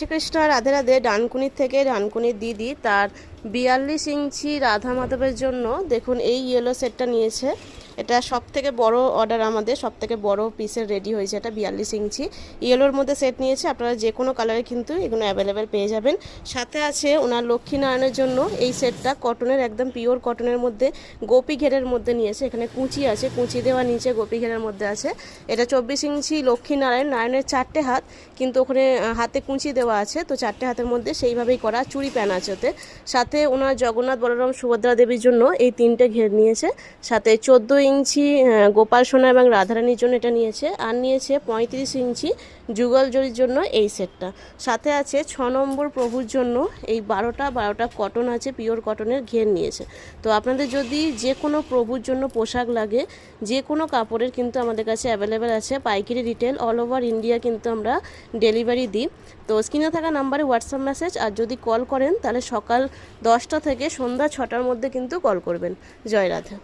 শ্রীকৃষ্ণ রাধে রাধে। ডানকুনির থেকে ডানকুনির দিদি তার 42 ইঞ্চি রাধা মাধবের জন্য দেখুন এই ইয়েলো সেটটা নিয়েছে। এটা সব থেকে বড় অর্ডার, আমাদের সব থেকে বড় পিসের রেডি হয়েছে। এটা 42 ইঞ্চি ইয়েলোর মধ্যে সেট নিয়েছে। আপনারা যে কোনো কালারে কিন্তু এগুলো অ্যাভেলেবেল পেয়ে যাবেন। সাথে আছে ওনার লক্ষ্মীনারায়ণের জন্য এই সেটটা কটনের, একদম পিওর কটনের মধ্যে গোপী ঘেরের মধ্যে নিয়েছে। এখানে কুঁচি আছে, কুঁচি দেওয়া নিচে গোপী ঘেরের মধ্যে আছে। এটা 24 ইঞ্চি লক্ষ্মীনারায়ণ, নারায়ণের 4টে হাত, কিন্তু ওখানে হাতে কুঁচি দেওয়া আছে, তো 4টে হাতের মধ্যে সেইভাবেই করা। চুড়ি প্যান আছে ওতে। সাথে ওনার জগন্নাথ, বলরাম, সুভদ্রা দেবীর জন্য এই 3টে ঘের নিয়েছে। সাথে 14 ইঞ্চি গোপাল সোনা এবং রাধারানীর জন্য এটা নিয়েছে। আর নিয়েছে 35 ইঞ্চি যুগল জরির জন্য এই সেটটা। সাথে আছে 6 নম্বর প্রভুর জন্য এই 12টা কটন আছে, পিওর কটনের ঘের নিয়েছে। তো আপনাদের যদি যে কোনো প্রভুর জন্য পোশাক লাগে, যে কোনো কাপড়ের কিন্তু আমাদের কাছে অ্যাভেলেবেল আছে। পাইকারি, রিটেল অল ওভার ইন্ডিয়া কিন্তু আমরা ডেলিভারি দিই। তো স্ক্রিনে থাকা নাম্বারে হোয়াটসঅ্যাপ মেসেজ, আর যদি কল করেন তাহলে সকাল 10টা থেকে সন্ধ্যা 6টার মধ্যে কিন্তু কল করবেন। জয় রাধে।